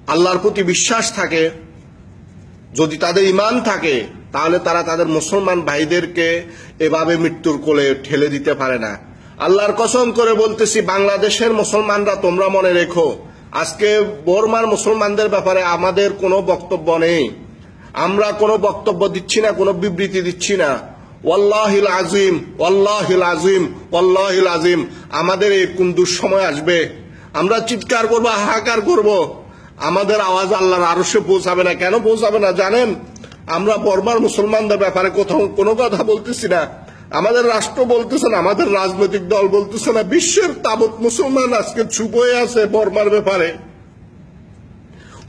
আল্লাহর প্রতি বিশ্বাস থাকে, যদি তাদের ঈমান থাকে, তাহলে তারা তাদের মুসলমান ভাইদেরকে এভাবে মৃত্যুর কোলে ঠেলে দিতে পারে না। আল্লাহর কসম করে বলতেছি, বাংলাদেশের মুসলমানরা তোমরা মনে রেখো, আজকে বর্মার মুসলমানদের ব্যাপারে আমাদের কোনো বক্তব্য নেই। আমরা কোনো বক্তব্য দিচ্ছি না, কোনো বিবৃতি দিচ্ছি না। ওয়াল্লাহিল আজিম, ওয়াল্লাহিল আজিম, ওয়াল্লাহিল আজিম, আমাদের এই কোন দুঃসময় আসবে, আমরা চিৎকার করবো, হাহাকার করব, আমাদের আওয়াজ আল্লাহর আরশে পৌঁছাবে না। কেন পৌঁছাবে না জানেন? আমরা বর্মার মুসলমানদের ব্যাপারে কোথাও কোনো কথা বলতেছি না, আমাদের রাষ্ট্র বলতেছে না, আমাদের রাজনৈতিক দল বলতেছে না, বিশ্বের তাবৎ মুসলমান আজকে চুপ হয়ে আছে বর্মার ব্যাপারে।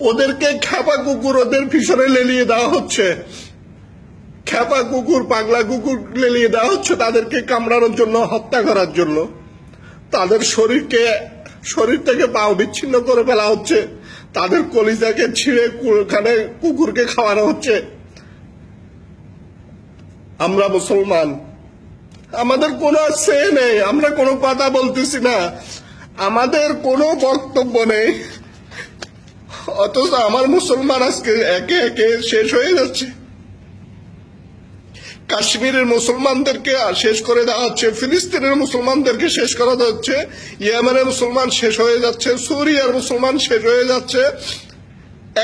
ওদেরকে খেপা কুকুর ওদের পিছনে লেলিয়ে দেওয়া হচ্ছে, খেপা কুকুর, পাগলা কুকুর লেলিয়ে দেওয়া হচ্ছে তাদেরকে কামড়ানোর জন্য, হত্যা করার জন্য। তাদের শরীর থেকে পাও বিচ্ছিন্ন করে ফেলা হচ্ছে, তাদের কলিজাকে ছিঁড়ে কুকুরকে খাওয়ানো হচ্ছে। আমরা মুসলমান, আমাদের কোনো সে নেই, আমরা কোনো কথা বলতেছি না, আমাদের কোনো বক্তব্য নেই, অথচ আমার মুসলমান আজকে একে একে শেষ হয়ে যাচ্ছে। কাশ্মীরের মুসলমানদেরকে শেষ করে দেওয়া হচ্ছে, ফিলিস্তিনের মুসলমানদেরকে শেষ করা হচ্ছে, ইয়েমেনের মুসলমান শেষ হয়ে যাচ্ছে, সুরিয়ার মুসলমান শেষ হয়ে যাচ্ছে।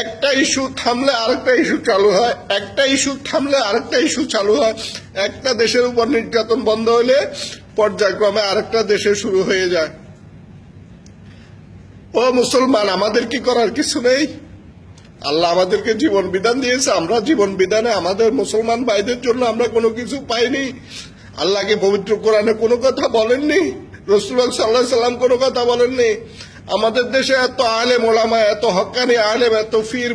একটা ইস্যু থামলে আরেকটা ইস্যু চালু হয়, একটা ইস্যু থামলে আরেকটা ইস্যু চালু হয়। একটা দেশের উপর নির্যাতন বন্ধ হলে পর্যায়ক্রমে আরেকটা দেশে শুরু হয়ে যায়। ও মুসলমান, আমাদের কি করার কিছু নেই? আল্লাহ আমাদেরকে জীবন বিধান দিয়েছে, আমরা জীবন বিধানে আমাদের মুসলমান ভাইদের জন্য আমরা কোনো কিছু পাইনি। আল্লাহকে পবিত্র কোরআনে কোনো কথা বলেননি, রাসূলুল্লাহ সাল্লাল্লাহু আলাইহি সাল্লাম কোনো কথা বলেননি। আমাদের দেশে এত আলেম ওলামা, এত হক্কানি আলেম, এত ফির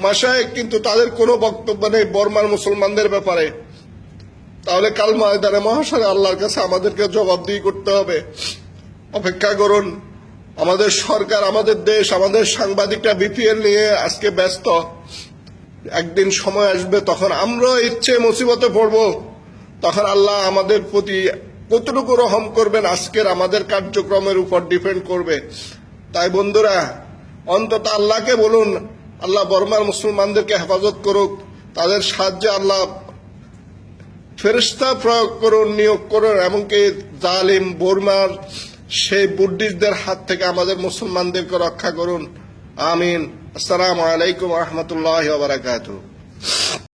মাশায়েখ, কিন্তু তাদের কোনো বক্তব্য নেই বর্মার মুসলমানদের ব্যাপারে। তাহলে কাল ময়দানে মহাশরে আল্লাহর কাছে আমাদেরকে জবাবদিহি করতে হবে। অপেক্ষা করুন, আমাদের সরকার, আমাদের দেশ, আমাদের সাংবাদিকরা বিপিএল নিয়ে আজকে ব্যস্ত। একদিন সময় আসবে তখন আমরা ইচ্ছে মুসিবতে পড়ব, তখন আল্লাহ আমাদের প্রতি কতটুকু রহম করবেন আজকের আমাদের কার্যক্রমের উপর ডিপেন্ড করবে। তাই বন্ধুরা, অন্তত আল্লাহকে বলুন, আল্লাহ বর্মার মুসলমানদেরকে হেফাজত করুক, তাদের সাহায্যে আল্লাহ ফেরেশতা প্রয়োগ করুন, নিয়োগ করুন, এমনকি জালিম বর্মার সেই বুদ্ধিস্টদের হাত থেকে আমাদের মুসলমানদেরকে রক্ষা করুন। আমিন। আসসালামু আলাইকুম ওয়া রাহমাতুল্লাহি ওয়া বারাকাতুহু।